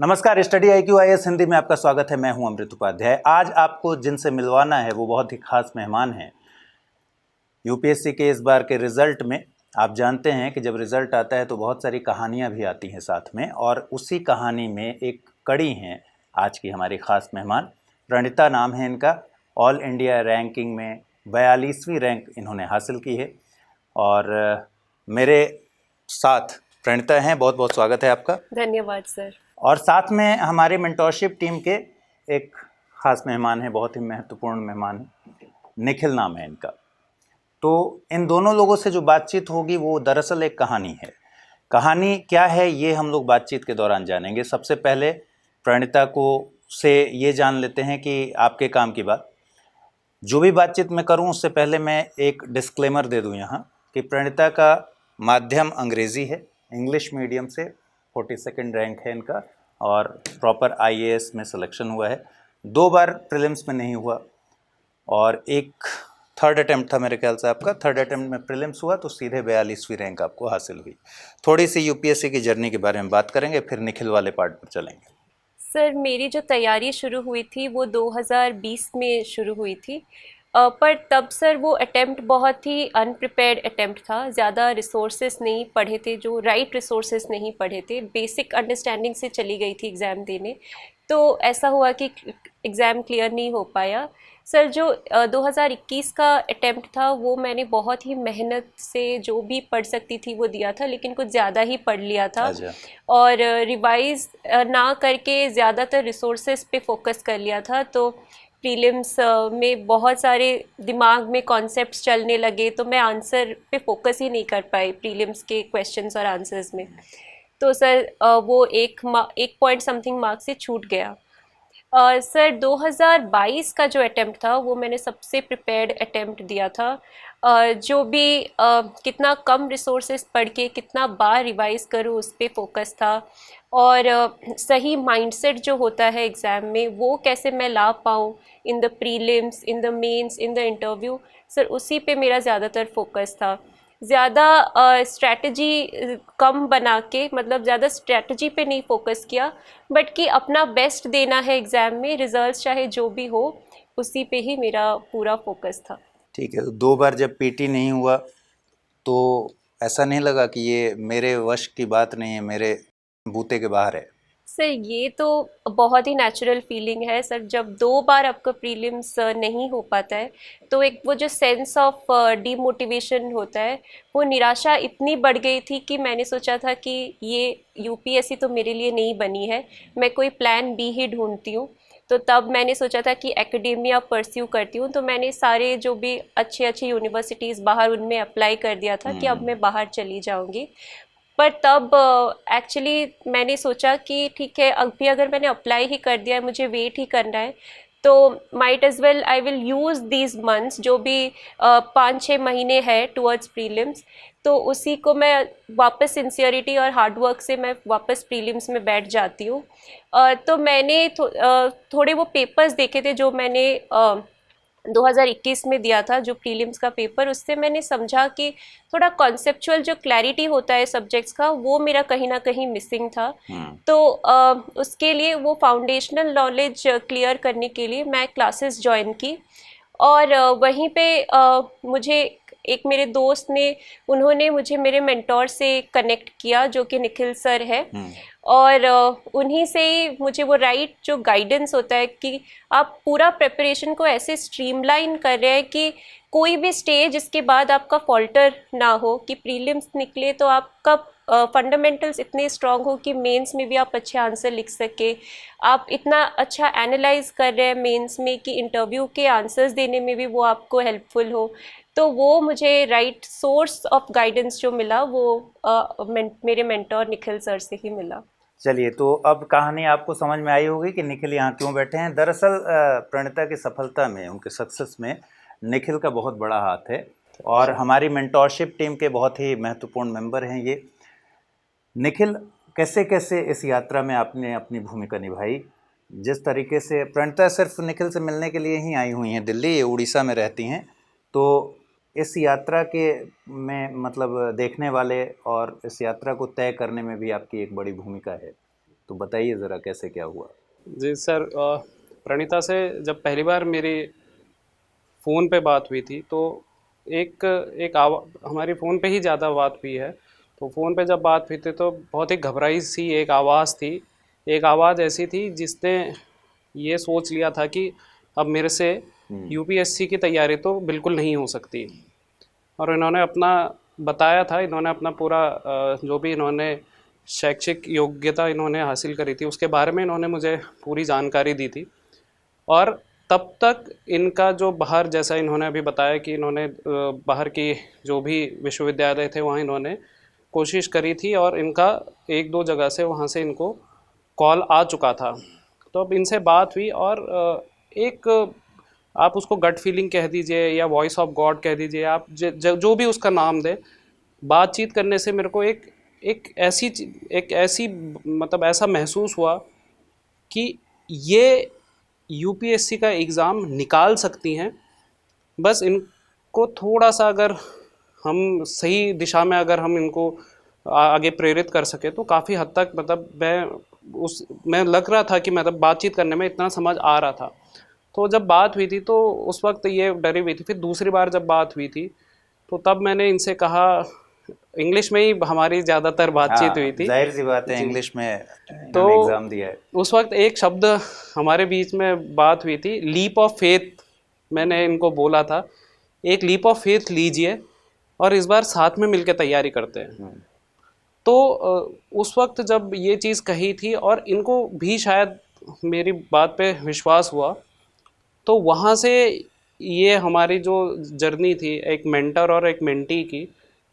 नमस्कार, study IQ IAS Hindi में आपका स्वागत है। मैं हूं अमृत उपाध्याय। आज आपको जिनसे मिलवाना है वो बहुत ही खास मेहमान हैं। यूपीएससी के इस बार के रिज़ल्ट में आप जानते हैं कि जब रिज़ल्ट आता है तो बहुत सारी कहानियां भी आती हैं साथ में, और उसी कहानी में एक कड़ी हैं आज की हमारी ख़ास मेहमान। प्रणीता नाम है इनका। ऑल इंडिया रैंकिंग में 42वीं रैंक इन्होंने हासिल की है और मेरे साथ प्रणीता हैं। बहुत बहुत स्वागत है आपका। धन्यवाद सर। और साथ में हमारे मेंटोरशिप टीम के एक ख़ास मेहमान हैं, बहुत ही महत्वपूर्ण मेहमान हैं, निखिल नाम है इनका। तो इन दोनों लोगों से जो बातचीत होगी वो दरअसल एक कहानी है। कहानी क्या है ये हम लोग बातचीत के दौरान जानेंगे। सबसे पहले प्रणीता को से ये जान लेते हैं कि आपके काम की बात। जो भी बातचीत मैं करूं उससे पहले मैं एक डिस्क्लेमर दे दूं यहाँ कि प्रणीता का माध्यम अंग्रेज़ी है, इंग्लिश मीडियम से 42nd रैंक है इनका और प्रॉपर IAS में सिलेक्शन हुआ है। 2 बार प्रीलिम्स में नहीं हुआ और एक थर्ड अटैम्प्ट था मेरे ख्याल से आपका। थर्ड अटैम्प्ट में प्रीलिम्स हुआ तो सीधे 42वीं रैंक आपको हासिल हुई। थोड़ी सी यूपीएससी की जर्नी के बारे में बात करेंगे, फिर निखिल वाले पार्ट पर चलेंगे। सर मेरी जो तैयारी शुरू हुई थी वो 2020 में शुरू हुई थी, पर तब सर वो अटेम्प्ट बहुत ही अनप्रिपेयर्ड अटेम्प्ट था। ज़्यादा रिसोर्सेज नहीं पढ़े थे, जो राइट रिसोर्सेज नहीं पढ़े थे, बेसिक अंडरस्टैंडिंग से चली गई थी एग्ज़ाम देने। तो ऐसा हुआ कि एग्ज़ाम क्लियर नहीं हो पाया। सर जो 2021 का अटेम्प्ट था वो मैंने बहुत ही मेहनत से जो भी पढ़ सकती थी वो दिया था, लेकिन कुछ ज़्यादा ही पढ़ लिया था और रिवाइज़ ना करके ज़्यादातर रिसोर्सेज पे फोकस कर लिया था। तो प्रीलिम्स में बहुत सारे दिमाग में कॉन्सेप्ट्स चलने लगे, तो मैं आंसर पे फोकस ही नहीं कर पाई प्रीलिम्स के क्वेश्चंस और आंसर्स में। तो सर वो एक पॉइंट समथिंग मार्क्स से छूट गया। सर 2022 का जो अटेम्प्ट था वो मैंने सबसे प्रिपेयर्ड अटेम्प्ट दिया था। जो भी कितना कम रिसोर्सेज पढ़ के कितना बार रिवाइज़ करूँ उस पर फोकस था, और सही माइंडसेट जो होता है एग्ज़ाम में वो कैसे मैं ला पाऊँ in the prelims, in the mains, in the interview. Sir उसी पे मेरा ज़्यादातर फोकस था। ज़्यादा स्ट्रैटेजी कम बना के, मतलब ज़्यादा स्ट्रैटेजी पे नहीं फोकस किया, बट कि अपना बेस्ट देना है एग्ज़ाम में, रिजल्ट्स चाहे जो भी हो उसी पे ही मेरा पूरा फोकस था। ठीक है। तो 2 बार जब PT नहीं हुआ तो ऐसा नहीं लगा कि ये मेरे वश की बात नहीं है, मेरे बूते के बाहर है? सर ये तो बहुत ही नेचुरल फीलिंग है सर। जब 2 बार आपका प्रीलिम्स नहीं हो पाता है तो एक वो जो सेंस ऑफ डीमोटिवेशन होता है, वो निराशा इतनी बढ़ गई थी कि मैंने सोचा था कि ये यूपीएससी तो मेरे लिए नहीं बनी है, मैं कोई प्लान बी ही ढूंढती हूँ। तो तब मैंने सोचा था कि एकेडेमिया परस्यू करती हूँ। तो मैंने सारे जो भी अच्छी अच्छी यूनिवर्सिटीज़ बाहर उनमें अप्लाई कर दिया था कि अब मैं बाहर चली जाऊँगी। पर तब एक्चुअली मैंने सोचा कि ठीक है, अभी अगर मैंने अप्लाई ही कर दिया है, मुझे वेट ही करना है, तो might as well I will use these months, जो भी 5-6 महीने है टुवर्ड्स प्रीलिम्स, तो उसी को मैं वापस सिंसियरिटी और हार्डवर्क से मैं वापस प्रीलिम्स में बैठ जाती हूँ। तो मैंने थोड़े वो पेपर्स देखे थे जो मैंने 2021 में दिया था, जो प्रीलिम्स का पेपर। उससे मैंने समझा कि थोड़ा कॉन्सेप्चुअल जो क्लैरिटी होता है सब्जेक्ट्स का, वो मेरा कहीं ना कहीं मिसिंग था। तो उसके लिए वो फाउंडेशनल नॉलेज क्लियर करने के लिए मैं क्लासेस ज्वाइन की, और वहीं पे मुझे एक मेरे दोस्त ने, उन्होंने मुझे मेरे मेंटोर से कनेक्ट किया जो कि निखिल सर है। और उन्हीं से ही मुझे वो राइट जो गाइडेंस होता है कि आप पूरा प्रिपरेशन को ऐसे स्ट्रीमलाइन कर रहे हैं कि कोई भी स्टेज इसके बाद आपका फॉल्टर ना हो, कि प्रीलिम्स निकले तो आपका फंडामेंटल्स इतने स्ट्रांग हो कि मेंस में भी आप अच्छे आंसर लिख सके। आप इतना अच्छा एनालाइज कर रहे हैं मेंस में कि इंटरव्यू के आंसर्स देने में भी वो आपको हेल्पफुल हो। तो वो मुझे राइट सोर्स ऑफ गाइडेंस जो मिला वो मेरे मेंटोर निखिल सर से ही मिला। चलिए, तो अब कहानी आपको समझ में आई होगी कि निखिल यहाँ क्यों बैठे हैं। दरअसल प्रणीता की सफलता में, उनके सक्सेस में निखिल का बहुत बड़ा हाथ है और हमारी मेंटोरशिप टीम के बहुत ही महत्वपूर्ण मेंबर हैं ये। निखिल, कैसे कैसे इस यात्रा में आपने अपनी भूमिका निभाई? जिस तरीके से प्रणीता सिर्फ निखिल से मिलने के लिए ही आई हुई हैं दिल्ली, ये उड़ीसा में रहती हैं, तो इस यात्रा के में मतलब देखने वाले और इस यात्रा को तय करने में भी आपकी एक बड़ी भूमिका है। तो बताइए ज़रा कैसे क्या हुआ। जी सर, प्रणीता से जब पहली बार मेरी फ़ोन पे बात हुई थी तो एक एक हमारी फ़ोन पे ही ज़्यादा बात हुई है। तो फ़ोन पे जब बात हुई थी तो बहुत ही घबराई सी एक आवाज़ थी। एक आवाज़ ऐसी थी जिसने ये सोच लिया था कि अब मेरे से यूपीएससी की तैयारी तो बिल्कुल नहीं हो सकती। और इन्होंने अपना बताया था, इन्होंने अपना पूरा जो भी इन्होंने शैक्षिक योग्यता इन्होंने हासिल करी थी उसके बारे में इन्होंने मुझे पूरी जानकारी दी थी। और तब तक इनका जो बाहर, जैसा इन्होंने अभी बताया कि इन्होंने बाहर की जो भी विश्वविद्यालय थे वहाँ इन्होंने कोशिश करी थी और इनका एक दो जगह से वहाँ से इनको कॉल आ चुका था। तो अब इनसे बात हुई और एक आप उसको गट फीलिंग कह दीजिए या वॉइस ऑफ गॉड कह दीजिए, आप जो भी उसका नाम दें, बातचीत करने से मेरे को एक ऐसी मतलब ऐसा महसूस हुआ कि ये यूपीएससी का एग्ज़ाम निकाल सकती हैं। बस इनको थोड़ा सा अगर हम सही दिशा में अगर हम इनको आगे प्रेरित कर सके तो काफ़ी हद तक मतलब मैं लग रहा था कि मतलब बातचीत करने में इतना समझ आ रहा था। तो जब बात हुई थी तो उस वक्त ये डरी हुई थी। फिर दूसरी बार जब बात हुई थी तो तब मैंने इनसे कहा, इंग्लिश में ही हमारी ज़्यादातर बातचीत हुई थी। जाहिर सी बात है, जी। इंग्लिश में तो इन्होंने एग्ज़ाम दिया है। उस वक्त एक शब्द हमारे बीच में बात हुई थी, लीप ऑफ फेथ। मैंने इनको बोला था एक लीप ऑफ फेथ लीजिए और इस बार साथ में मिलकर तैयारी करते हैं। तो उस वक्त जब ये चीज़ कही थी और इनको भी शायद मेरी बात पे विश्वास हुआ, तो वहाँ से ये हमारी जो जर्नी थी एक मेंटर और एक मेंटी की,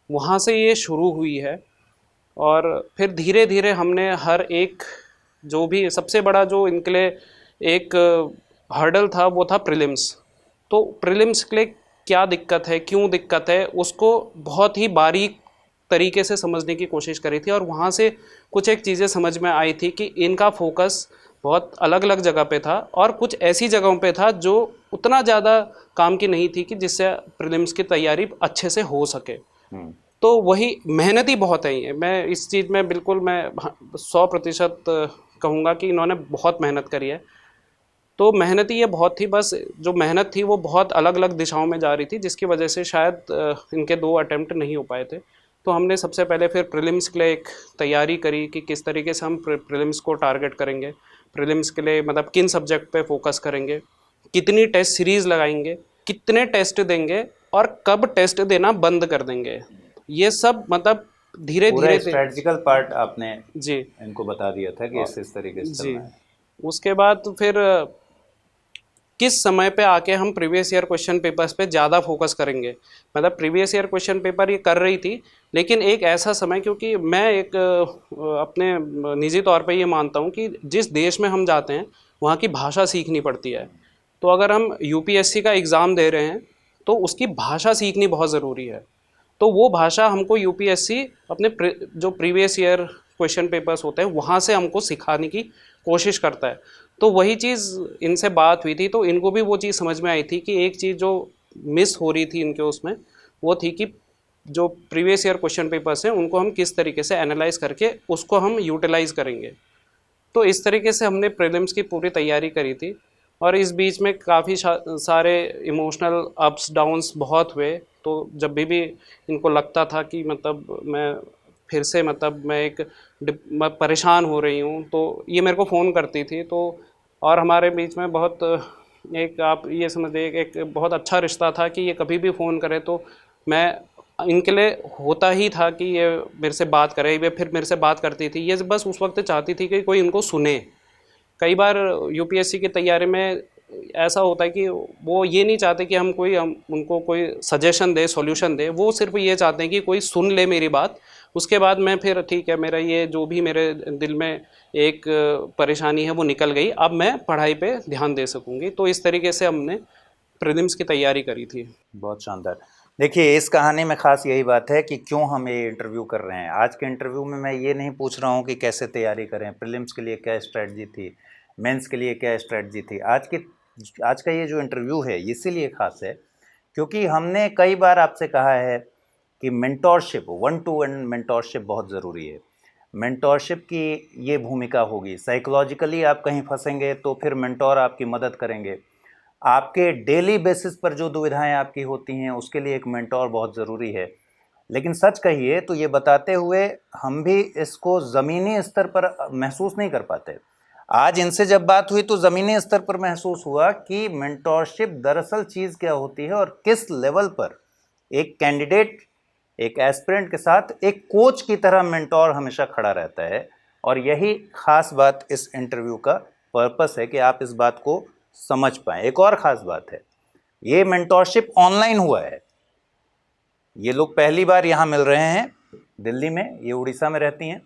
वहाँ से ये शुरू हुई है। और फिर धीरे धीरे हमने हर एक जो भी सबसे बड़ा जो इनके लिए एक हर्डल था वो था प्रीलिम्स। तो प्रीलिम्स के लिए क्या दिक्कत है, क्यों दिक्कत है, उसको बहुत ही बारीक तरीके से समझने की कोशिश करी थी। और वहाँ से कुछ एक चीज़ें समझ में आई थी कि इनका फोकस बहुत अलग अलग जगह पे था और कुछ ऐसी जगहों पे था जो उतना ज़्यादा काम की नहीं थी कि जिससे प्रीलिम्स की तैयारी अच्छे से हो सके। तो वही मेहनती बहुत है ये, मैं इस चीज़ में बिल्कुल मैं 100% कहूँगा कि इन्होंने बहुत मेहनत करी है। तो मेहनती ये बहुत थी, बस जो मेहनत थी वो बहुत अलग अलग दिशाओं में जा रही थी जिसकी वजह से शायद इनके 2 अटेम्प्ट नहीं हो पाए थे। तो हमने सबसे पहले फिर प्रीलिम्स के लिए एक तैयारी करी कि किस तरीके से हम प्रीलिम्स को टारगेट करेंगे, प्रीलिम्स के लिए मतलब किन सब्जेक्ट पे फोकस करेंगे, कितनी टेस्ट सीरीज़ लगाएंगे, कितने टेस्ट देंगे और कब टेस्ट देना बंद कर देंगे। ये सब मतलब धीरे पूरा धीरे स्ट्रेटजिकल पार्ट आपने जी इनको बता दिया था कि इस तरीके से जी। चलना है। उसके बाद फिर किस समय पे आके हम प्रीवियस ईयर क्वेश्चन पेपर्स पे ज़्यादा फोकस करेंगे। मतलब प्रीवियस ईयर क्वेश्चन पेपर ये कर रही थी, लेकिन एक ऐसा समय, क्योंकि मैं एक अपने निजी तौर पे ये मानता हूँ कि जिस देश में हम जाते हैं वहाँ की भाषा सीखनी पड़ती है। तो अगर हम यूपीएससी का एग्ज़ाम दे रहे हैं तो उसकी भाषा सीखनी बहुत ज़रूरी है। तो वो भाषा हमको यूपीएससी अपने जो प्रीवियस ईयर क्वेश्चन पेपर्स होते हैं वहाँ से हमको सिखाने की कोशिश करता है। तो वही चीज़ इनसे बात हुई थी तो इनको भी वो चीज़ समझ में आई थी कि एक चीज़ जो मिस हो रही थी इनके उसमें वो थी कि जो प्रीवियस ईयर क्वेश्चन पेपर्स हैं उनको हम किस तरीके से एनालाइज करके उसको हम यूटिलाइज़ करेंगे। तो इस तरीके से हमने प्रीलिम्स की पूरी तैयारी करी थी। और इस बीच में काफ़ी सारे इमोशनल अप्स डाउन्स बहुत हुए। तो जब भी इनको लगता था कि मतलब मैं फिर से मतलब मैं परेशान हो रही हूँ तो ये मेरे को फ़ोन करती थी। तो और हमारे बीच में बहुत एक आप ये समझिए एक बहुत अच्छा रिश्ता था कि ये कभी भी फ़ोन करे तो मैं इनके लिए होता ही था कि ये मेरे से बात करे, ये फिर मेरे से बात करती थी। ये बस उस वक्त चाहती थी कि कोई इनको सुने। कई बार यूपीएससी की तैयारी में ऐसा होता है कि वो ये नहीं चाहते कि हम उनको कोई सजेशन दे, सॉल्यूशन दे। वो सिर्फ ये चाहते हैं कि कोई सुन ले मेरी बात, उसके बाद मैं फिर ठीक है, मेरा ये जो भी मेरे दिल में एक परेशानी है वो निकल गई, अब मैं पढ़ाई पे ध्यान दे सकूँगी। तो इस तरीके से हमने प्रीलिम्स की तैयारी करी थी। बहुत शानदार। देखिए, इस कहानी में ख़ास यही बात है कि क्यों हम ये इंटरव्यू कर रहे हैं। आज के इंटरव्यू में मैं ये नहीं पूछ रहा हूँ कि कैसे तैयारी करें, प्रीलिम्स के लिए क्या स्ट्रेटजी थी, मेंस के लिए क्या स्ट्रेटजी थी। आज का ये जो इंटरव्यू है इसीलिए ख़ास है क्योंकि हमने कई बार आपसे कहा है कि मेंटोरशिप, 1-to-1 मेंटोरशिप बहुत ज़रूरी है। मेंटोरशिप की ये भूमिका होगी। साइकोलॉजिकली आप कहीं फंसेंगे तो फिर मेंटोर आपकी मदद करेंगे। आपके डेली बेसिस पर जो दुविधाएं आपकी होती हैं उसके लिए एक मेंटोर बहुत ज़रूरी है। लेकिन सच कहिए तो ये बताते हुए हम भी इसको ज़मीनी स्तर पर महसूस नहीं कर पाते। आज इनसे जब बात हुई तो ज़मीनी स्तर पर महसूस हुआ कि मेंटोरशिप दरअसल चीज़ क्या होती है और किस लेवल पर एक कैंडिडेट एक एस्पिरेंट के साथ एक कोच की तरह मेंटोर हमेशा खड़ा रहता है। और यही खास बात इस इंटरव्यू का पर्पस है कि आप इस बात को समझ पाएँ। एक और ख़ास बात है, ये मेंटोरशिप ऑनलाइन हुआ है। ये लोग पहली बार यहाँ मिल रहे हैं दिल्ली में, ये उड़ीसा में रहती हैं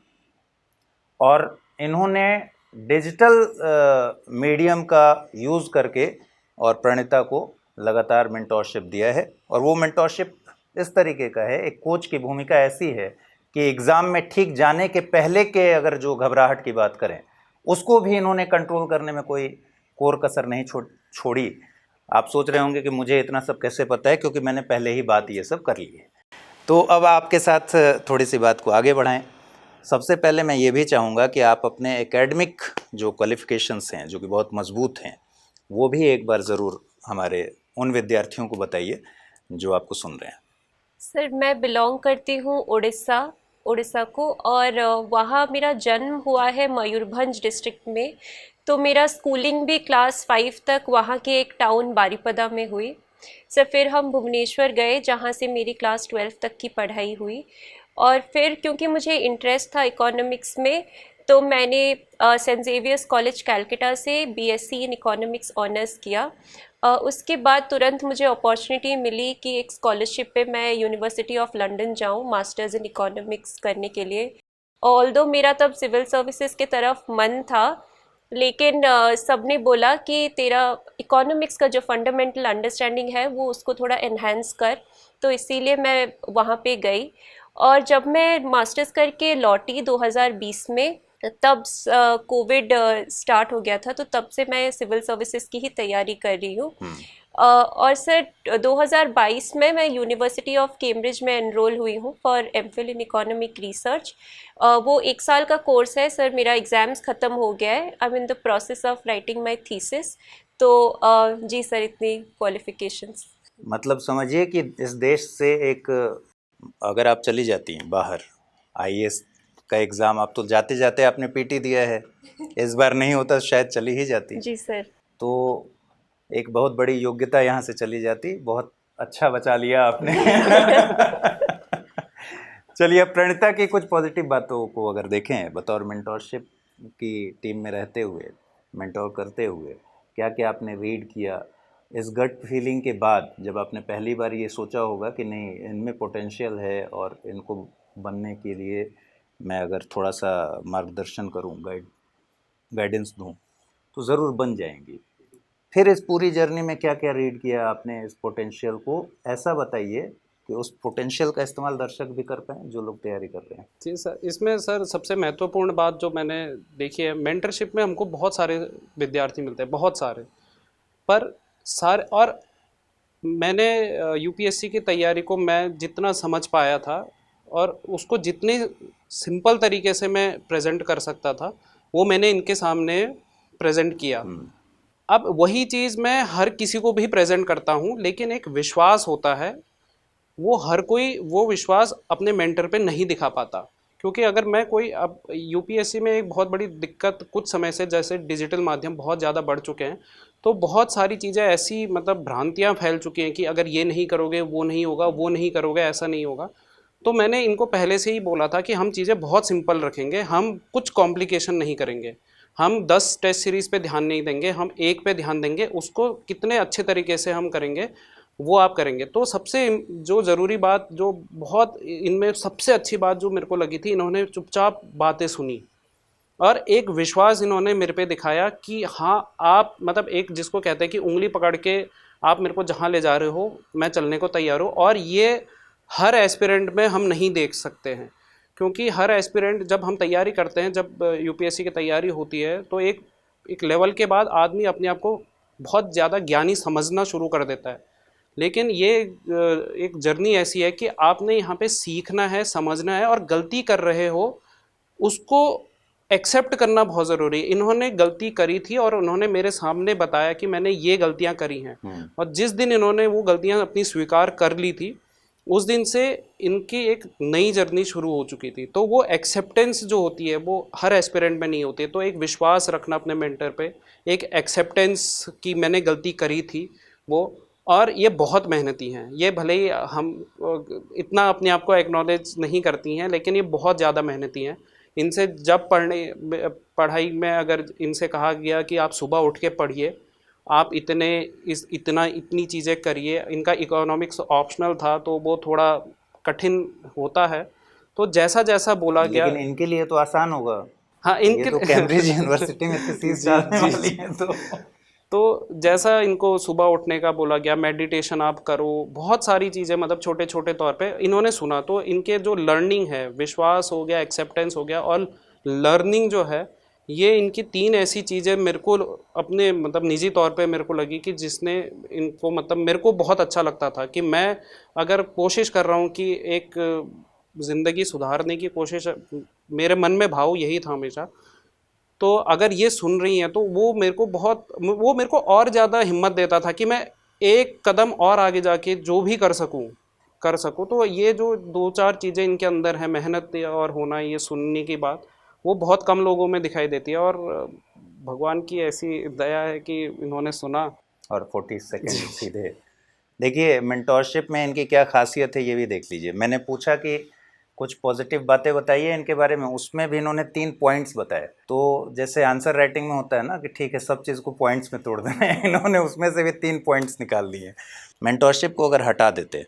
और इन्होंने डिजिटल मीडियम का यूज़ करके और प्रणीता को लगातार मेंटोरशिप दिया है। और वो मेंटोरशिप इस तरीके का है, एक कोच की भूमिका ऐसी है कि एग्ज़ाम में ठीक जाने के पहले के अगर जो घबराहट की बात करें उसको भी इन्होंने कंट्रोल करने में कोई कोर कसर नहीं छोड़ी। आप सोच रहे होंगे कि मुझे इतना सब कैसे पता है, क्योंकि मैंने पहले ही बात ये सब कर ली है। तो अब आपके साथ थोड़ी सी बात को आगे बढ़ाएं। सबसे पहले मैं ये भी चाहूँगा कि आप अपने एकेडमिक जो क्वालिफ़िकेशंस हैं जो कि बहुत मजबूत हैं वो भी एक बार ज़रूर हमारे उन विद्यार्थियों को बताइए जो आपको सुन रहे हैं। सर, मैं बिलोंग करती हूँ उड़ीसा को, और वहाँ मेरा जन्म हुआ है मयूरभंज डिस्ट्रिक्ट में। तो मेरा स्कूलिंग भी क्लास 5 तक वहाँ के एक टाउन बारीपदा में हुई। सर फिर हम भुवनेश्वर गए जहाँ से मेरी क्लास 12 तक की पढ़ाई हुई। और फिर क्योंकि मुझे इंटरेस्ट था इकोनॉमिक्स में तो मैंने सेंट ज़ेवियर्स कॉलेज कैलकाटा से बीएससी इन इकोनॉमिक्स ऑनर्स किया। उसके बाद तुरंत मुझे अपॉर्चुनिटी मिली कि एक स्कॉलरशिप पे मैं यूनिवर्सिटी ऑफ लंदन जाऊँ मास्टर्स इन इकोनॉमिक्स करने के लिए। ऑल्दो मेरा तब सिविल सर्विसेज के तरफ मन था, लेकिन सबने बोला कि तेरा इकोनॉमिक्स का जो फंडामेंटल अंडरस्टैंडिंग है वो उसको थोड़ा एनहांस कर, तो इसीलिए मैं वहाँ पे गई। और जब मैं मास्टर्स करके लौटी 2020 में, तब कोविड स्टार्ट हो गया था, तो तब से मैं सिविल सर्विसेज की ही तैयारी कर रही हूँ। और सर 2022 में मैं यूनिवर्सिटी ऑफ कैम्ब्रिज में एनरोल हुई हूँ for MPhil in economic research. वो 1 साल का कोर्स है सर। मेरा एग्ज़ाम्स ख़त्म हो गया है, I am in the process of writing my thesis. तो जी सर, इतनी क्वालिफिकेशंस। मतलब समझिए कि इस देश से एक अगर आप चली जाती हैं बाहर, आईएएस का एग्ज़ाम आप तो जाते जाते आपने पीटी दिया है, इस बार नहीं होता शायद चली ही जाती। जी सर। तो एक बहुत बड़ी योग्यता यहाँ से चली जाती। बहुत अच्छा बचा लिया आपने। चलिए, अब प्रणीता की कुछ पॉजिटिव बातों को अगर देखें, बतौर मेंटोरशिप की टीम में रहते हुए, मेंटोर करते हुए, क्या क्या आपने रीड किया इस गट फीलिंग के बाद, जब आपने पहली बार ये सोचा होगा कि नहीं इनमें पोटेंशियल है और इनको बनने के लिए मैं अगर थोड़ा सा मार्गदर्शन करूं, गाइडेंस दूं तो ज़रूर बन जाएंगी। फिर इस पूरी जर्नी में क्या क्या रीड किया आपने इस पोटेंशियल को, ऐसा बताइए कि उस पोटेंशियल का इस्तेमाल दर्शक भी कर पाएँ जो लोग तैयारी कर रहे हैं। जी सर, इसमें सर सबसे महत्वपूर्ण बात जो मैंने देखी है, मेंटरशिप में हमको बहुत सारे विद्यार्थी मिलते हैं, बहुत सारे, पर सारे, और मैंने यूपीएससी की तैयारी को मैं जितना समझ पाया था और उसको जितने सिंपल तरीके से मैं प्रेजेंट कर सकता था वो मैंने इनके सामने प्रेजेंट किया। अब वही चीज़ मैं हर किसी को भी प्रेजेंट करता हूँ, लेकिन एक विश्वास होता है, वो हर कोई वो विश्वास अपने मेंटर पे नहीं दिखा पाता। क्योंकि अगर मैं कोई, अब यूपीएससी में एक बहुत बड़ी दिक्कत कुछ समय से, जैसे डिजिटल माध्यम बहुत ज़्यादा बढ़ चुके हैं, तो बहुत सारी चीज़ें ऐसी मतलब भ्रांतियाँ फैल चुकी हैं कि अगर ये नहीं करोगे वो नहीं होगा, वो नहीं करोगे ऐसा नहीं होगा। तो मैंने इनको पहले से ही बोला था कि हम चीज़ें बहुत सिंपल रखेंगे, हम कुछ कॉम्प्लिकेशन नहीं करेंगे, हम 10 टेस्ट सीरीज़ पे ध्यान नहीं देंगे, हम एक पे ध्यान देंगे, उसको कितने अच्छे तरीके से हम करेंगे वो आप करेंगे। तो सबसे जो ज़रूरी बात, जो बहुत इनमें सबसे अच्छी बात जो मेरे को लगी थी, इन्होंने चुपचाप बातें सुनी और एक विश्वास इन्होंने मेरे पे दिखाया कि हाँ आप, मतलब एक जिसको कहते हैं कि उंगली पकड़ के आप मेरे को जहाँ ले जा रहे हो मैं चलने को तैयार हूँ। और ये हर एस्पिरेंट में हम नहीं देख सकते हैं, क्योंकि हर एस्पिरेंट जब हम तैयारी करते हैं, जब यूपीएससी की तैयारी होती है, तो एक लेवल के बाद आदमी अपने आप को बहुत ज़्यादा ज्ञानी समझना शुरू कर देता है। लेकिन ये एक जर्नी ऐसी है कि आपने यहाँ पे सीखना है, समझना है, और गलती कर रहे हो उसको एक्सेप्ट करना बहुत ज़रूरी है। इन्होंने गलती करी थी और उन्होंने मेरे सामने बताया कि मैंने ये गलतियां करी हैं, और जिस दिन इन्होंने वो गलतियां अपनी स्वीकार कर ली थी, उस दिन से इनकी एक नई जर्नी शुरू हो चुकी थी। तो वो एक्सेप्टेंस जो होती है वो हर एस्पिरेंट में नहीं होती है। तो एक विश्वास रखना अपने मेंटर पे, एक एक्सेप्टेंस कि मैंने गलती करी थी वो, और ये बहुत मेहनती हैं। ये भले ही हम इतना अपने आप को एक्नॉलेज नहीं करती हैं, लेकिन ये बहुत ज़्यादा मेहनती हैं। इनसे जब पढ़ाई में अगर इनसे कहा गया कि आप सुबह उठ के पढ़िए, आप इतनी चीज़ें करिए, इनका इकोनॉमिक्स ऑप्शनल था तो वो थोड़ा कठिन होता है, तो जैसा जैसा बोला गया। लेकिन इनके लिए तो आसान होगा। हाँ, ये इनके तो कैम्ब्रिज यूनिवर्सिटी में फीस डालने वाली है तो जैसा इनको सुबह उठने का बोला गया, मेडिटेशन आप करो, बहुत सारी चीज़ें, मतलब छोटे छोटे तौर पे इन्होंने सुना, तो इनके जो लर्निंग है, विश्वास हो गया, एक्सेप्टेंस हो गया और लर्निंग जो है, ये इनकी 3 ऐसी चीज़ें मेरे को अपने मतलब निजी तौर पे मेरे को लगी कि जिसने इनको, मतलब मेरे को बहुत अच्छा लगता था कि मैं अगर कोशिश कर रहा हूँ कि एक ज़िंदगी सुधारने की कोशिश, मेरे मन में भाव यही था हमेशा, तो अगर ये सुन रही हैं तो वो मेरे को और ज़्यादा हिम्मत देता था कि मैं एक कदम और आगे जाके जो भी कर सकूं। तो ये जो 2-4 चीज़ें इनके अंदर है, मेहनत और होना, ये सुनने की बात, वो बहुत कम लोगों में दिखाई देती है, और भगवान की ऐसी दया है कि इन्होंने सुना। और 40 सेकेंड सीधे। देखिए मेंटोरशिप में इनकी क्या खासियत है ये भी देख लीजिए। मैंने पूछा कि कुछ पॉजिटिव बातें बताइए इनके बारे में, उसमें भी इन्होंने 3 पॉइंट्स बताए। तो जैसे आंसर राइटिंग में होता है ना कि ठीक है सब चीज़ को पॉइंट्स में तोड़ देना है, इन्होंने उसमें से भी 3 पॉइंट्स निकाल दिए। मेंटोरशिप को अगर हटा देते,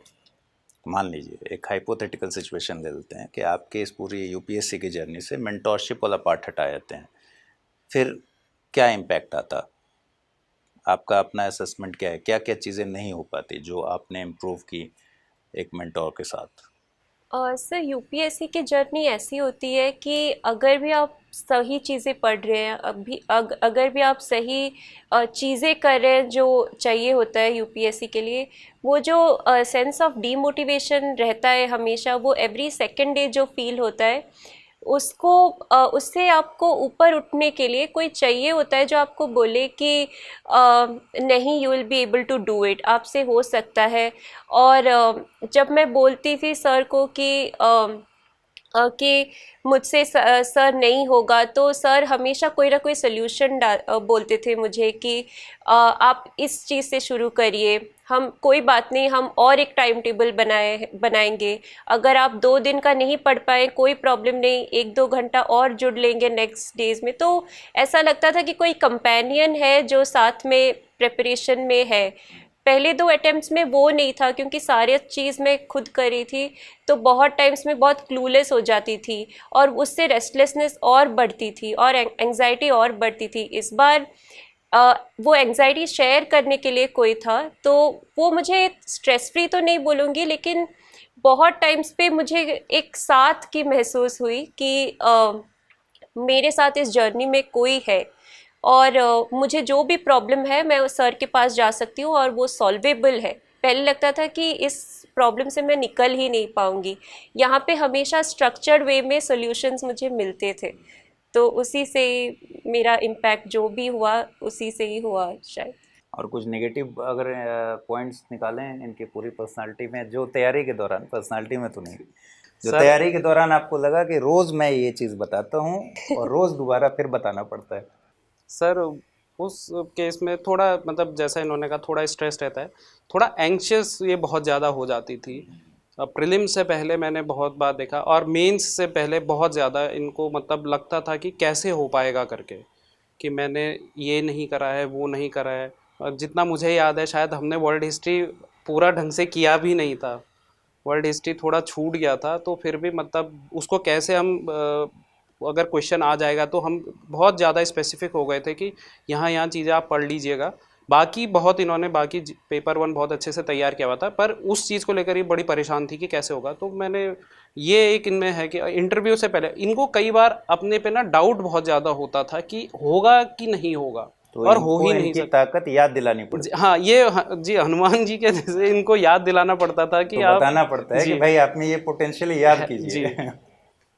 मान लीजिए एक हाइपोथेटिकल सिचुएशन ले लेते हैं कि आपके इस पूरी यूपीएससी की जर्नी से मेंटोरशिप वाला पार्ट हटा जाते हैं, फिर क्या इम्पैक्ट आता? आपका अपना असेसमेंट क्या है, क्या क्या चीज़ें नहीं हो पाती जो आपने इम्प्रूव की एक मेंटोर के साथ? सर यूपीएससी की जर्नी ऐसी होती है कि अगर भी आप सही चीज़ें पढ़ रहे हैं, अगर भी आप सही चीज़ें कर रहे हैं जो चाहिए होता है यूपीएससी के लिए, वो जो सेंस ऑफ डीमोटिवेशन रहता है हमेशा, वो एवरी सेकेंड डे जो फील होता है, उसको उससे आपको ऊपर उठने के लिए कोई चाहिए होता है जो आपको बोले कि नहीं, you will be able to do it, आपसे हो सकता है। और जब मैं बोलती थी सर को कि मुझसे सर नहीं होगा, तो सर हमेशा कोई ना कोई सोल्यूशन बोलते थे मुझे कि आप इस चीज़ से शुरू करिए, हम कोई बात नहीं, हम और एक टाइम टेबल बनाएंगे, अगर आप 2 दिन का नहीं पढ़ पाए कोई प्रॉब्लम नहीं, 1-2 घंटा और जुड़ लेंगे नेक्स्ट डेज में। तो ऐसा लगता था कि कोई कंपेनियन है जो साथ में प्रिपरेशन में है। पहले 2 अटेम्प्ट्स में वो नहीं था, क्योंकि सारी चीज़ मैं खुद करी थी, तो बहुत टाइम्स में बहुत क्लूलेस हो जाती थी और उससे रेस्टलेसनेस और बढ़ती थी और एंग्जाइटी और बढ़ती थी। इस बार वो एंग्जाइटी शेयर करने के लिए कोई था, तो वो मुझे स्ट्रेस फ्री तो नहीं बोलूँगी, लेकिन बहुत टाइम्स पे मुझे एक साथ की महसूस हुई कि मेरे साथ इस जर्नी में कोई है, और मुझे जो भी प्रॉब्लम है मैं उस सर के पास जा सकती हूँ और वो सॉल्वेबल है। पहले लगता था कि इस प्रॉब्लम से मैं निकल ही नहीं पाऊँगी, यहाँ पे हमेशा स्ट्रक्चर्ड वे में सॉल्यूशंस मुझे मिलते थे, तो उसी से मेरा इम्पैक्ट जो भी हुआ उसी से ही हुआ शायद। और कुछ नेगेटिव अगर पॉइंट्स निकालें इनकी पूरी पर्सनालिटी में, जो तैयारी के दौरान, पर्सनालिटी में तो नहीं, जो तैयारी के दौरान आपको लगा कि रोज़ मैं ये चीज़ बताता हूँ और रोज़ दोबारा फिर बताना पड़ता है? सर उस केस में थोड़ा, मतलब जैसा इन्होंने कहा, थोड़ा स्ट्रेस रहता है, थोड़ा एंग्शियस ये बहुत ज़्यादा हो जाती थी। प्रीलिम्स से पहले मैंने बहुत बार देखा, और मेंस से पहले बहुत ज़्यादा इनको मतलब लगता था कि कैसे हो पाएगा करके, कि मैंने ये नहीं करा है, वो नहीं करा है। और जितना मुझे याद है, शायद हमने वर्ल्ड हिस्ट्री पूरा ढंग से किया भी नहीं था, वर्ल्ड हिस्ट्री थोड़ा छूट गया था, तो फिर भी मतलब उसको कैसे हम अगर क्वेश्चन आ जाएगा तो हम बहुत ज़्यादा स्पेसिफिक हो गए थे कि यहाँ चीज़ें आप पढ़ लीजिएगा। बाकी इन्होंने बाकी पेपर 1 बहुत अच्छे से तैयार किया हुआ था, पर उस चीज़ को लेकर ही बड़ी परेशान थी कि कैसे होगा। तो मैंने ये एक इनमें है कि इंटरव्यू से पहले इनको कई बार अपने पे ना डाउट बहुत ज़्यादा होता था कि होगा कि नहीं होगा, तो और हो ही नहीं सकता। ताकत याद दिलानी पड़ती। हाँ, जी हनुमान जी के जैसे इनको याद दिलाना पड़ता था कि तो आप बताना पड़ता है कि भाई आपने ये पोटेंशियल याद कीजिए।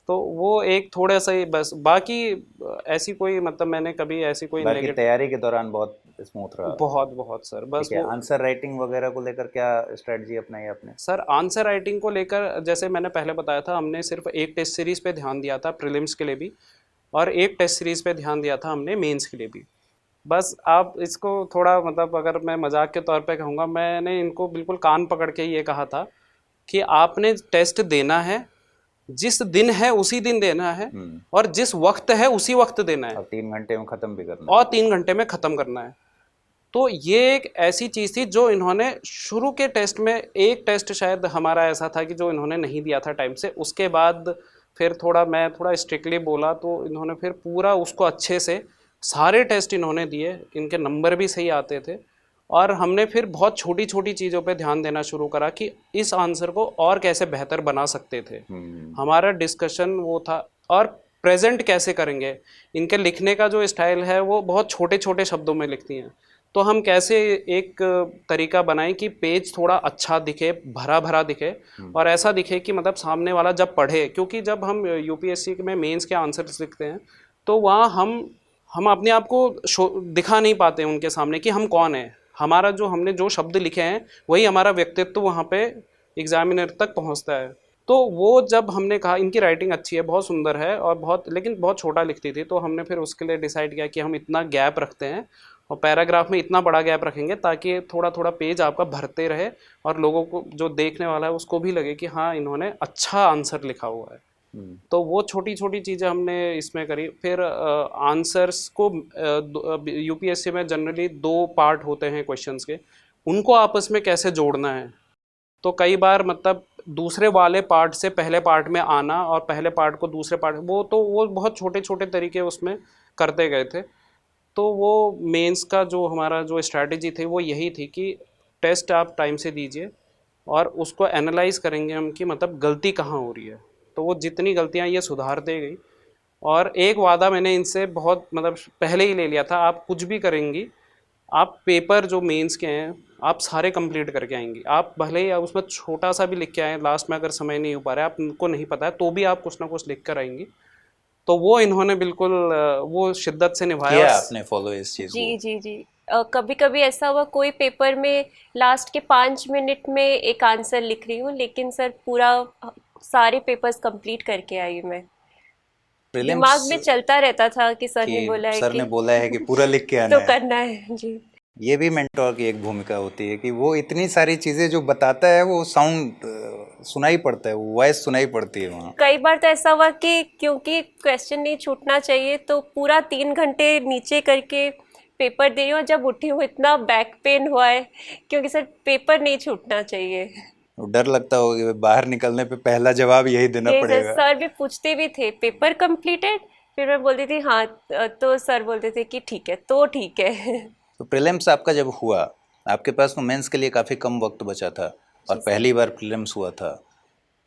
तो वो एक थोड़ा सा ही बस, बाकी ऐसी कोई मतलब मैंने कभी ऐसी कोई बाकी नेगेटिव, तैयारी के दौरान बहुत स्मूथ रहा। बहुत बहुत सर, बस ठीक है, वो आंसर राइटिंग वगैरह को लेकर क्या स्ट्रेटजी अपनाई आपने? सर आंसर राइटिंग को लेकर जैसे मैंने पहले बताया था, हमने सिर्फ एक टेस्ट सीरीज़ पे ध्यान दिया था प्रीलिम्स के लिए भी, और एक टेस्ट सीरीज़ पे ध्यान दिया था हमने मेंस के लिए भी। बस आप इसको थोड़ा मतलब अगर मैं मजाक के तौर पे कहूँगा, मैंने इनको बिल्कुल कान पकड़ के ये कहा था कि आपने टेस्ट देना है, जिस दिन है उसी दिन देना है, और जिस वक्त है उसी वक्त देना है, और 3 घंटे में ख़त्म भी करना और 3 घंटे में ख़त्म करना है। तो ये एक ऐसी चीज़ थी जो इन्होंने शुरू के टेस्ट में, एक टेस्ट शायद हमारा ऐसा था कि जो इन्होंने नहीं दिया था टाइम से, उसके बाद फिर थोड़ा मैं थोड़ा स्ट्रिक्टली बोला तो इन्होंने फिर पूरा उसको अच्छे से सारे टेस्ट इन्होंने दिए, इनके नंबर भी सही आते थे। और हमने फिर बहुत छोटी छोटी चीज़ों पे ध्यान देना शुरू करा कि इस आंसर को और कैसे बेहतर बना सकते थे। हमारा डिस्कशन वो था, और प्रेजेंट कैसे करेंगे, इनके लिखने का जो स्टाइल है वो बहुत छोटे छोटे शब्दों में लिखती हैं, तो हम कैसे एक तरीका बनाएं कि पेज थोड़ा अच्छा दिखे, भरा भरा दिखे, और ऐसा दिखे कि मतलब सामने वाला जब पढ़े, क्योंकि जब हम यूपीएससी में मेंस के आंसर्स लिखते हैं तो वहाँ हम अपने आप को दिखा नहीं पाते हैं उनके सामने कि हम कौन हैं। हमारा जो हमने जो शब्द लिखे हैं वही हमारा व्यक्तित्व वहाँ पे एग्जामिनर तक पहुँचता है। तो वो जब हमने कहा इनकी राइटिंग अच्छी है, बहुत सुंदर है, और बहुत, लेकिन बहुत छोटा लिखती थी, तो हमने फिर उसके लिए डिसाइड किया कि हम इतना गैप रखते हैं और पैराग्राफ में इतना बड़ा गैप रखेंगे ताकि थोड़ा थोड़ा पेज आपका भरते रहे और लोगों को, जो देखने वाला है उसको भी लगे कि हाँ इन्होंने अच्छा आंसर लिखा हुआ है। तो वो छोटी छोटी चीज़ें हमने इसमें करी। फिर आंसर्स को यूपीएससी में जनरली 2 पार्ट होते हैं क्वेश्चंस के, उनको आपस में कैसे जोड़ना है। तो कई बार मतलब दूसरे वाले पार्ट से पहले पार्ट में आना और पहले पार्ट को दूसरे पार्ट, वो बहुत छोटे छोटे तरीके उसमें करते गए थे। तो वो मेंस का जो हमारा जो स्ट्रैटेजी थी वो यही थी कि टेस्ट आप टाइम से दीजिए और उसको एनालाइज करेंगे हम कि मतलब गलती कहाँ हो रही है। तो वो जितनी गलतियाँ ये सुधारते गई, और एक वादा मैंने इनसे बहुत मतलब पहले ही ले लिया था, आप कुछ भी करेंगी, आप पेपर जो मेंस के हैं आप सारे कंप्लीट करके आएंगी। आप भले ही उसमें छोटा सा भी लिख के आए, लास्ट में अगर समय नहीं हो पा रहा है, आपको नहीं पता है, तो भी आप कुछ ना कुछ लिख कर आएंगी। तो वो इन्होंने बिल्कुल वो शिद्दत से निभाया। किया आपने फॉलो इस चीज़ जी को? जी जी। कभी कभी ऐसा हुआ कोई पेपर में लास्ट के 5 मिनट में एक आंसर लिख रही हूँ, लेकिन सर पूरा सारे पेपर्स कंप्लीट करके आई मैं। दिमाग में चलता रहता था कि सर ने बोला है कि पूरा लिख के आना तो है। करना है जी। ये भी मेंटोर की एक भूमिका होती है कि वो इतनी सारी चीज़ें जो बताता है वो साउंड सुनाई पड़ता है, वो वॉइस सुनाई पड़ती है वहाँ। कई बार तो ऐसा हुआ कि क्योंकि क्वेश्चन नहीं छूटना चाहिए तो पूरा 3 घंटे नीचे करके पेपर दे रही हूँ, जब उठी हूँ इतना बैक पेन हुआ है क्योंकि सर पेपर नहीं छूटना चाहिए। डर लगता होगा कि बाहर निकलने पे पहला जवाब यही देना यही पड़ेगा। सर भी पूछते भी थे पेपर कंप्लीटेड, फिर मैं बोलती थी हाँ, तो सर बोलते थे कि ठीक है, तो ठीक है। तो प्रीलिम्स आपका जब हुआ, आपके पास तो मेंस के लिए काफ़ी कम वक्त बचा था और पहली बार प्रीलिम्स हुआ था,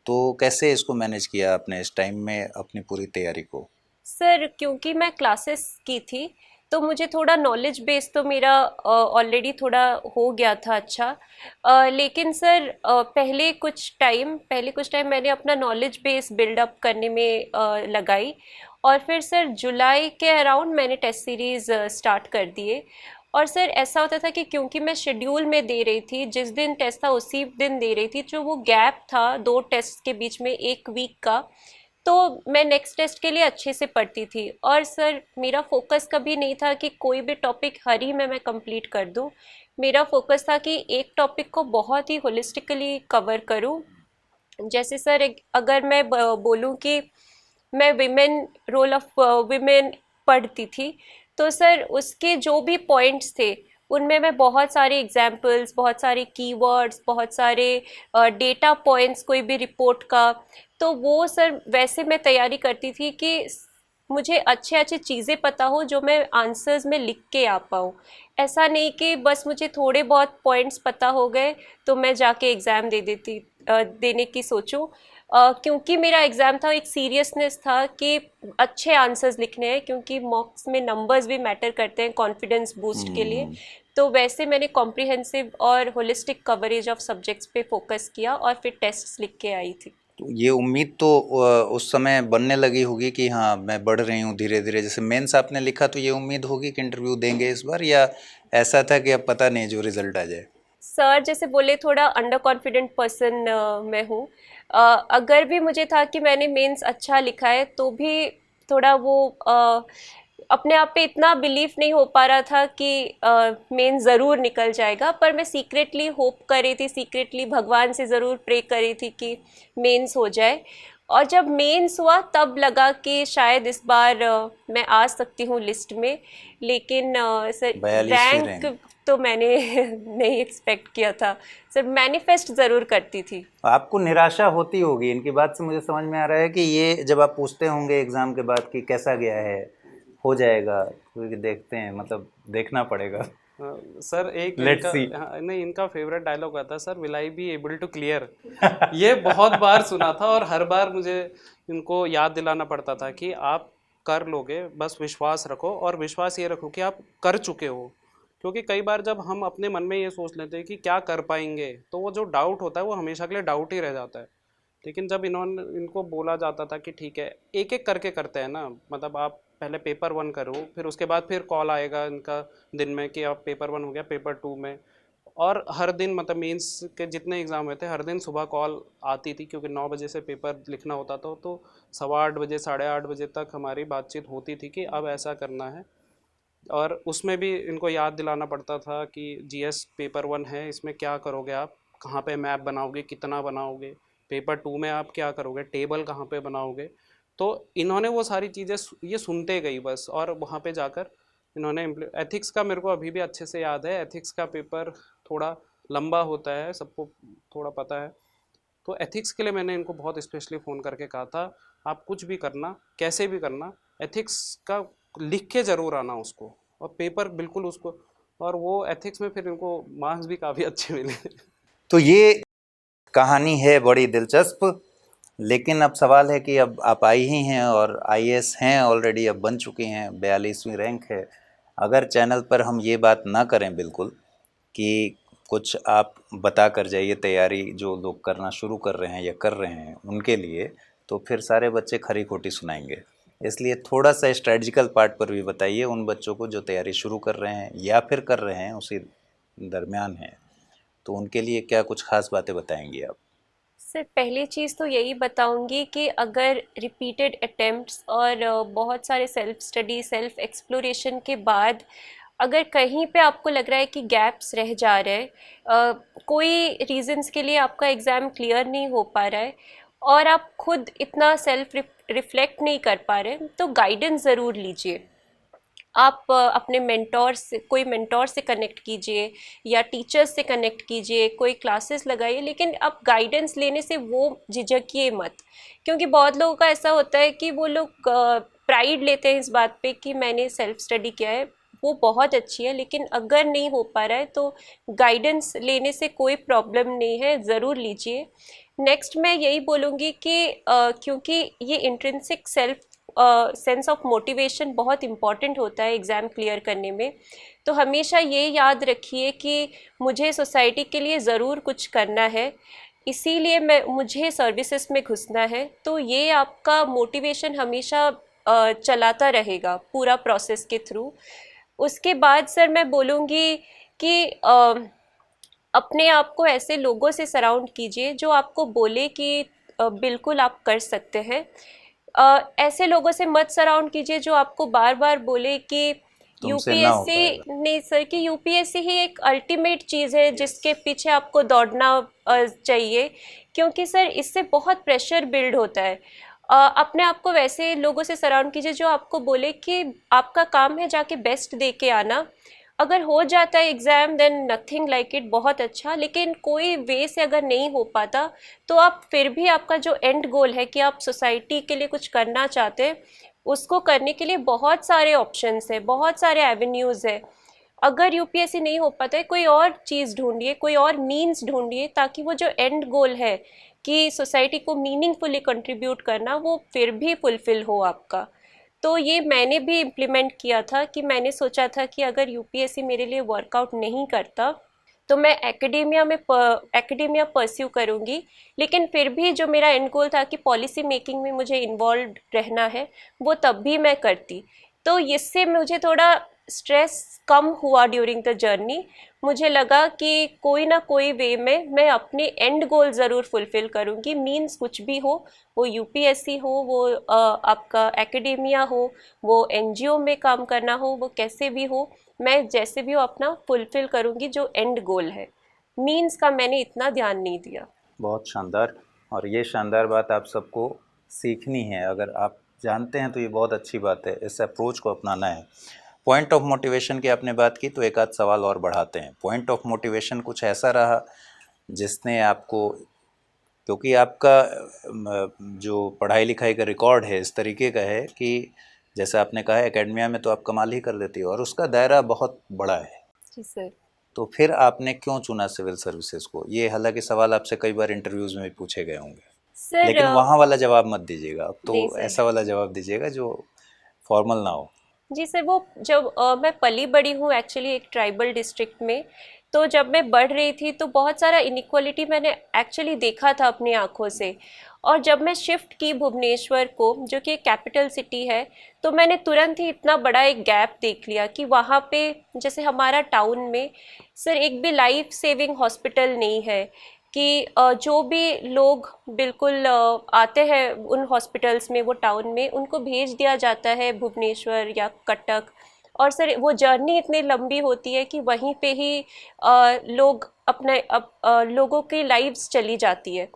तो कैसे इसको मैनेज किया आपने इस टाइम में अपनी पूरी तैयारी को? सर क्योंकि मैं क्लासेस की थी तो मुझे थोड़ा नॉलेज बेस तो मेरा ऑलरेडी थोड़ा हो गया था अच्छा, लेकिन सर पहले कुछ टाइम मैंने अपना नॉलेज बेस बिल्डअप करने में लगाई, और फिर सर जुलाई के अराउंड मैंने टेस्ट सीरीज़ स्टार्ट कर दिए। और सर ऐसा होता था कि क्योंकि मैं शेड्यूल में दे रही थी, जिस दिन टेस्ट था उसी दिन दे रही थी, जो वो गैप था 2 टेस्ट के बीच में 1 वीक का, तो मैं नेक्स्ट टेस्ट के लिए अच्छे से पढ़ती थी। और सर मेरा फोकस कभी नहीं था कि कोई भी टॉपिक हर ही में मैं कंप्लीट कर दूं, मेरा फोकस था कि एक टॉपिक को बहुत ही होलिस्टिकली कवर करूं। जैसे सर अगर मैं बोलूं कि मैं रोल ऑफ विमेन पढ़ती थी, तो सर उसके जो भी पॉइंट्स थे उनमें मैं बहुत सारे एग्जाम्पल्स, बहुत सारे कीवर्ड्स, बहुत सारे डेटा पॉइंट्स कोई भी रिपोर्ट का, तो वो सर वैसे मैं तैयारी करती थी कि मुझे अच्छे चीज़ें पता हो जो मैं आंसर्स में लिख के आ पाऊँ। ऐसा नहीं कि बस मुझे थोड़े बहुत पॉइंट्स पता हो गए तो मैं जाके एग्ज़ाम देने की सोचूं, क्योंकि मेरा एग्ज़ाम था, एक सीरियसनेस था कि अच्छे आंसर्स लिखने हैं, क्योंकि मॉक्स में नंबर्स भी मैटर करते हैं कॉन्फिडेंस बूस्ट के लिए। तो वैसे मैंने कॉम्प्रिहेंसिव और होलिस्टिक कवरेज ऑफ सब्जेक्ट्स पे फोकस किया और फिर टेस्ट्स लिख के आई थी। तो ये उम्मीद तो उस समय बनने लगी होगी कि हाँ मैं बढ़ रही हूँ धीरे धीरे, जैसे मेंस आपने लिखा तो ये उम्मीद होगी कि इंटरव्यू देंगे इस बार, या ऐसा था कि अब पता नहीं जो रिजल्ट आ जाए? सर जैसे बोले थोड़ा अंडर कॉन्फिडेंट पर्सन मैं हूँ। अगर भी मुझे था कि मैंने मेंस अच्छा लिखा है तो भी थोड़ा वो अपने आप पे इतना बिलीव नहीं हो पा रहा था कि मेंस ज़रूर निकल जाएगा, पर मैं सीक्रेटली होप कर रही थी, सीक्रेटली भगवान से ज़रूर प्रे कर रही थी कि मेंस हो जाए। और जब मेंस हुआ तब लगा कि शायद इस बार मैं आ सकती हूँ लिस्ट में, लेकिन सर 42वीं रैंक रैंक। तो मैंने नहीं एक्सपेक्ट किया था सर, मैनिफेस्ट ज़रूर करती थी। आपको निराशा होती होगी, इनकी बात से मुझे समझ में आ रहा है कि ये जब आप पूछते होंगे एग्ज़ाम के बाद कि कैसा गया है, हो जाएगा, क्योंकि देखते हैं, मतलब देखना पड़ेगा। सर एक Let's see. नहीं, इनका फेवरेट डायलॉग आता है sir, will I be able to clear. ये बहुत बार सुना था और हर बार मुझे इनको याद दिलाना पड़ता था कि आप कर लोगे, बस विश्वास रखो, और विश्वास ये रखो कि आप कर चुके हो। क्योंकि कई बार जब हम अपने मन में ये सोच लेते हैं कि क्या कर पाएंगे, तो वो जो डाउट होता है वो हमेशा के लिए डाउट ही रह जाता है। लेकिन जब इनको बोला जाता था कि ठीक है, एक एक करके करते हैं ना, मतलब आप पहले पेपर 1 करो, फिर उसके बाद फिर कॉल आएगा इनका दिन में कि अब पेपर 1 हो गया, पेपर 2 में। और हर दिन, मतलब मेंस के जितने एग्ज़ाम हुए थे, हर दिन सुबह कॉल आती थी, क्योंकि 9 बजे से पेपर लिखना होता था, तो 8:15 बजे 8:30 बजे तक हमारी बातचीत होती थी कि अब ऐसा करना है। और उसमें भी इनको याद दिलाना पड़ता था कि जीएस पेपर 1 है, इसमें क्या करोगे आप, कहाँ पे मैप बनाओगे, कितना बनाओगे, पेपर 2 में आप क्या करोगे, टेबल कहाँ पे बनाओगे। तो इन्होंने वो सारी चीज़ें ये सुनते गई बस, और वहाँ पे जाकर इन्होंने एथिक्स का मेरे को अभी भी अच्छे से याद है। एथिक्स का पेपर थोड़ा लंबा होता है, सबको थोड़ा पता है। तो एथिक्स के लिए मैंने इनको बहुत स्पेशली फ़ोन करके कहा था, आप कुछ भी करना, कैसे भी करना, एथिक्स का लिख के ज़रूर आना उसको, और पेपर बिल्कुल उसको। और वो एथिक्स में फिर इनको मार्क्स भी काफ़ी अच्छे मिले। तो ये कहानी है बड़ी दिलचस्प, लेकिन अब सवाल है कि अब आप आई ही हैं और आईएएस हैं ऑलरेडी, अब बन चुकी हैं, 42वीं रैंक है। अगर चैनल पर हम ये बात ना करें बिल्कुल कि कुछ आप बता कर जाइए तैयारी जो लोग करना शुरू कर रहे हैं या कर रहे हैं उनके लिए, तो फिर सारे बच्चे खरी खोटी सुनाएंगे। इसलिए थोड़ा सा स्ट्रेटजिकल पार्ट पर भी बताइए उन बच्चों को जो तैयारी शुरू कर रहे हैं या फिर कर रहे हैं, उसी दरमियान हैं, तो उनके लिए क्या कुछ खास बातें बताएंगे आप? सर पहली चीज़ तो यही बताऊंगी कि अगर रिपीटेड अटेम्प्ट्स और बहुत सारे सेल्फ स्टडी, सेल्फ एक्सप्लोरेशन के बाद अगर कहीं पे आपको लग रहा है कि गैप्स रह जा रहे हैं, कोई रीजंस के लिए आपका एग्ज़ाम क्लियर नहीं हो पा रहा है और आप खुद इतना सेल्फ रिफ्लेक्ट नहीं कर पा रहे हैं, तो गाइडेंस ज़रूर लीजिए। आप अपने मेंटोर से, कोई मेंटोर से कनेक्ट कीजिए या टीचर्स से कनेक्ट कीजिए, कोई क्लासेस लगाइए, लेकिन आप गाइडेंस लेने से वो झिझकिए मत। क्योंकि बहुत लोगों का ऐसा होता है कि वो लोग प्राइड लेते हैं इस बात पे कि मैंने सेल्फ स्टडी किया है, वो बहुत अच्छी है, लेकिन अगर नहीं हो पा रहा है तो गाइडेंस लेने से कोई प्रॉब्लम नहीं है, ज़रूर लीजिए। नेक्स्ट मैं यही बोलूँगी कि क्योंकि ये इंट्रिंसिक सेंस ऑफ मोटिवेशन बहुत इम्पॉर्टेंट होता है एग्ज़ाम क्लियर करने में, तो हमेशा ये याद रखिए कि मुझे सोसाइटी के लिए ज़रूर कुछ करना है, इसीलिए मुझे सर्विसेज में घुसना है। तो ये आपका मोटिवेशन हमेशा चलाता रहेगा पूरा प्रोसेस के थ्रू। उसके बाद सर मैं बोलूँगी कि अपने आप को ऐसे लोगों से सराउंड कीजिए जो आपको बोले कि बिल्कुल आप कर सकते हैं। ऐसे लोगों से मत सराउंड कीजिए जो आपको बार बार बोले कि तुमसे ना हो यूपीएससी पाएगा। नहीं सर, कि यूपीएससी ही एक अल्टीमेट चीज़ है जिसके पीछे आपको दौड़ना चाहिए, क्योंकि सर इससे बहुत प्रेशर बिल्ड होता है। अपने आप को वैसे लोगों से सराउंड कीजिए जो आपको बोले कि आपका काम है जाके बेस्ट दे के आना, अगर हो जाता है exam then nothing like it, बहुत अच्छा, लेकिन कोई वे से अगर नहीं हो पाता तो आप फिर भी आपका जो एंड गोल है कि आप सोसाइटी के लिए कुछ करना चाहते हैं, उसको करने के लिए बहुत सारे ऑप्शंस हैं, बहुत सारे एवेन्यूज़ है। अगर यूपीएससी नहीं हो पाता है, कोई और चीज़ ढूंढिए, कोई और मीन्स ढूंढिए, ताकि वो जो एंड गोल है कि सोसाइटी को मीनिंगफुली कंट्रीब्यूट करना, वो फिर भी फुलफ़िल हो आपका। तो ये मैंने भी इम्प्लीमेंट किया था कि मैंने सोचा था कि अगर यूपीएससी मेरे लिए वर्कआउट नहीं करता तो मैं एकेडेमिया परस्यू करूँगी, लेकिन फिर भी जो मेरा एंड गोल था कि पॉलिसी मेकिंग में मुझे इन्वॉल्व रहना है, वो तब भी मैं करती। तो इससे मुझे थोड़ा स्ट्रेस कम हुआ ड्यूरिंग द जर्नी। मुझे लगा कि कोई ना कोई वे में मैं अपने एंड गोल ज़रूर फुलफ़िल करूँगी, मीन्स कुछ भी हो, वो यूपीएससी हो, वो आपका एकेडेमिया हो, वो एनजीओ में काम करना हो, वो कैसे भी हो, मैं जैसे भी हो अपना फुलफ़िल करूँगी जो एंड गोल है। मीन्स का मैंने इतना ध्यान नहीं दिया। बहुत शानदार, और ये शानदार बात आप सबको सीखनी है। अगर आप जानते हैं तो ये बहुत अच्छी बात है, इस अप्रोच को अपनाना है। पॉइंट ऑफ मोटिवेशन की आपने बात की, तो एक आध सवाल और बढ़ाते हैं। पॉइंट ऑफ मोटिवेशन कुछ ऐसा रहा जिसने आपको, क्योंकि आपका जो पढ़ाई लिखाई का रिकॉर्ड है इस तरीके का है कि जैसे आपने कहा एकेडमिया में तो आप कमाल ही कर देती हो, और उसका दायरा बहुत बड़ा है। जी सर। तो फिर आपने क्यों चुना सिविल सर्विसेज को? ये हालांकि सवाल आपसे कई बार इंटरव्यूज़ में भी पूछे गए होंगे, सर लेकिन वहाँ वाला जवाब मत दीजिएगा, अब जी तो सर। ऐसा वाला जवाब दीजिएगा जो फॉर्मल ना हो। जी सर, वो जब मैं पली बड़ी हूँ एक्चुअली एक ट्राइबल डिस्ट्रिक्ट में, तो जब मैं बढ़ रही थी तो बहुत सारा इनइक्वालिटी मैंने एक्चुअली देखा था अपनी आँखों से। और जब मैं शिफ्ट की भुवनेश्वर को, जो कि एक कैपिटल सिटी है, तो मैंने तुरंत ही इतना बड़ा एक गैप देख लिया कि वहाँ पे जैसे हमारा टाउन में सर एक भी लाइफ सेविंग हॉस्पिटल नहीं है, कि जो भी लोग बिल्कुल आते हैं उन हॉस्पिटल्स में, वो टाउन में, उनको भेज दिया जाता है भुवनेश्वर या कटक। और सर वो जर्नी इतनी लंबी होती है कि वहीं पे ही लोग लोगों की लाइव्स चली जाती है।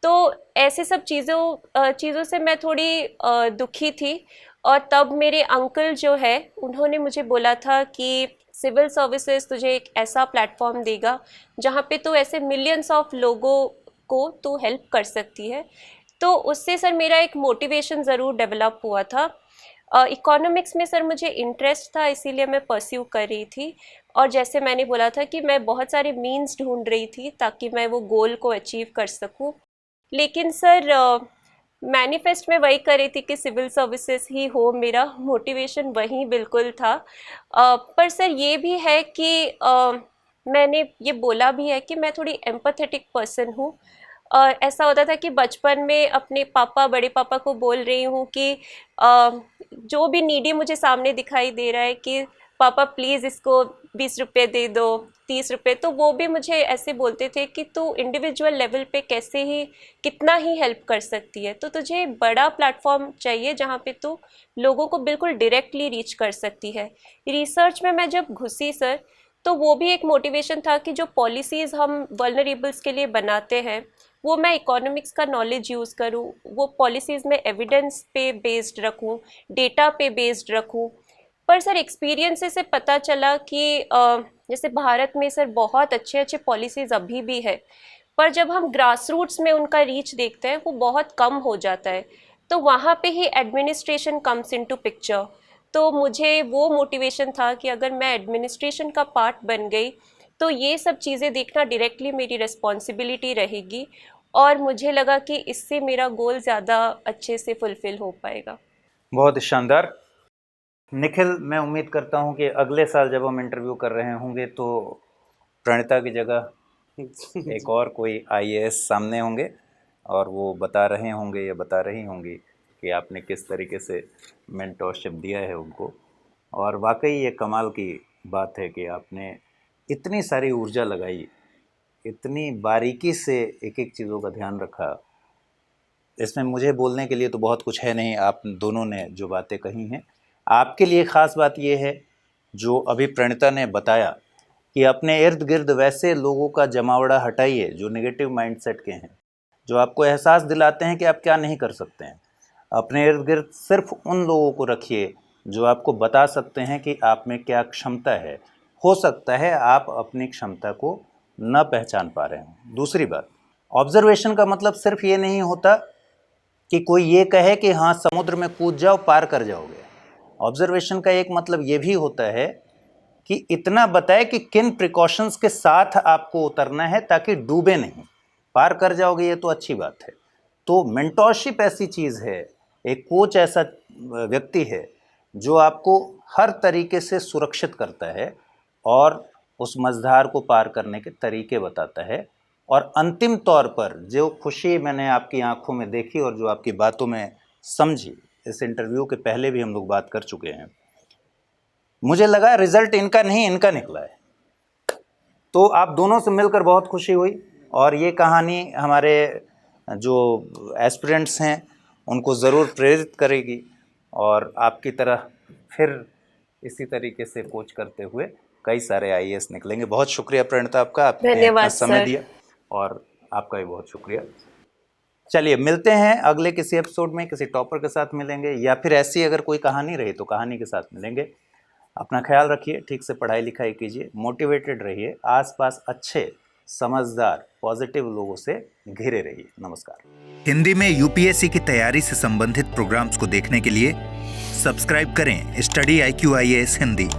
तो ऐसे सब चीज़ों से मैं थोड़ी दुखी थी। और तब मेरे अंकल जो है उन्होंने मुझे बोला था कि सिविल सर्विसेज तुझे एक ऐसा प्लेटफॉर्म देगा जहाँ पे तो ऐसे मिलियंस ऑफ लोगों को तो हेल्प कर सकती है। तो उससे सर मेरा एक मोटिवेशन ज़रूर डेवलप हुआ था। इकोनॉमिक्स में सर मुझे इंटरेस्ट था, इसीलिए मैं परस्यू कर रही थी। और जैसे मैंने बोला था कि मैं बहुत सारे मीन्स ढूंढ रही थी ताकि मैं वो गोल को अचीव कर सकूं। लेकिन सर मैनिफेस्ट में वही कर रही थी कि सिविल सर्विसेज ही हो, मेरा मोटिवेशन वही बिल्कुल था। पर सर ये भी है कि मैंने ये बोला भी है कि मैं थोड़ी एम्पैथेटिक पर्सन हूँ। ऐसा होता था कि बचपन में अपने पापा, बड़े पापा को बोल रही हूँ कि जो भी नीडी मुझे सामने दिखाई दे रहा है कि पापा प्लीज़ इसको 20 रुपये दे दो, 30 रुपये, तो वो भी मुझे ऐसे बोलते थे कि तू इंडिविजुअल लेवल पे कैसे ही कितना ही हेल्प कर सकती है, तो तुझे बड़ा प्लेटफॉर्म चाहिए जहाँ पे तू लोगों को बिल्कुल डायरेक्टली रीच कर सकती है। रिसर्च में मैं जब घुसी सर, तो वो भी एक मोटिवेशन था कि जो पॉलिसीज़ हम वल्नरेबल्स के लिए बनाते हैं वो मैं इकोनॉमिक्स का नॉलेज यूज़ करूँ, वो पॉलिसीज़ में एविडेंस पे बेस्ड रखूँ, डेटा पे बेस्ड रखूँ। पर सर एक्सपीरियंस से पता चला कि जैसे भारत में सर बहुत अच्छे अच्छे पॉलिसीज़ अभी भी है, पर जब हम ग्रास रूट्स में उनका रीच देखते हैं वो बहुत कम हो जाता है। तो वहाँ पे ही एडमिनिस्ट्रेशन कम्स इनटू पिक्चर। तो मुझे वो मोटिवेशन था कि अगर मैं एडमिनिस्ट्रेशन का पार्ट बन गई तो ये सब चीज़ें देखना डायरेक्टली मेरी रिस्पॉन्सिबिलिटी रहेगी, और मुझे लगा कि इससे मेरा गोल ज़्यादा अच्छे से फुलफ़िल हो पाएगा। बहुत शानदार। निखिल, मैं उम्मीद करता हूँ कि अगले साल जब हम इंटरव्यू कर रहे होंगे तो प्रणिता की जगह एक और कोई आईएएस सामने होंगे और वो बता रहे होंगे या बता रही होंगी कि आपने किस तरीके से मेंटोरशिप दिया है उनको। और वाकई ये कमाल की बात है कि आपने इतनी सारी ऊर्जा लगाई, इतनी बारीकी से एक एक चीज़ों का ध्यान रखा। इसमें मुझे बोलने के लिए तो बहुत कुछ है नहीं, आप दोनों ने जो बातें कही हैं। आपके लिए ख़ास बात यह है जो अभी प्रणिता ने बताया कि अपने इर्द गिर्द वैसे लोगों का जमावड़ा हटाइए जो नेगेटिव माइंडसेट के हैं, जो आपको एहसास दिलाते हैं कि आप क्या नहीं कर सकते हैं। अपने इर्द गिर्द सिर्फ उन लोगों को रखिए जो आपको बता सकते हैं कि आप में क्या क्षमता है। हो सकता है आप अपनी क्षमता को न पहचान पा रहे हों। दूसरी बात, ऑब्जर्वेशन का मतलब सिर्फ ये नहीं होता कि कोई ये कहे कि हाँ समुद्र में कूद जाओ पार कर जाओगे। ऑब्जर्वेशन का एक मतलब ये भी होता है कि इतना बताए कि किन प्रिकॉशंस के साथ आपको उतरना है ताकि डूबे नहीं। पार कर जाओगे ये तो अच्छी बात है। तो मेंटोरशिप ऐसी चीज़ है, एक कोच ऐसा व्यक्ति है जो आपको हर तरीके से सुरक्षित करता है और उस मझधार को पार करने के तरीके बताता है। और अंतिम तौर पर जो खुशी मैंने आपकी आंखों में देखी और जो आपकी बातों में समझी, इस इंटरव्यू के पहले भी हम लोग बात कर चुके हैं, मुझे लगा रिजल्ट इनका नहीं इनका निकला है। तो आप दोनों से मिलकर बहुत खुशी हुई और ये कहानी हमारे जो एस्पिरेंट्स हैं उनको ज़रूर प्रेरित करेगी और आपकी तरह फिर इसी तरीके से कोच करते हुए कई सारे आईएएस निकलेंगे। बहुत शुक्रिया प्रणिता आपका, आपने धन्यवाद इतना समय सर। दिया और आपका भी बहुत शुक्रिया। चलिए मिलते हैं अगले किसी एपिसोड में, किसी टॉपर के साथ मिलेंगे या फिर ऐसी अगर कोई कहानी रही तो कहानी के साथ मिलेंगे। अपना ख्याल रखिए, ठीक से पढ़ाई लिखाई कीजिए, मोटिवेटेड रहिए, आसपास अच्छे समझदार पॉजिटिव लोगों से घिरे रहिए। नमस्कार। हिंदी में यूपीएससी की तैयारी से संबंधित प्रोग्राम्स को देखने के लिए सब्सक्राइब करें स्टडी IQ IAS हिंदी।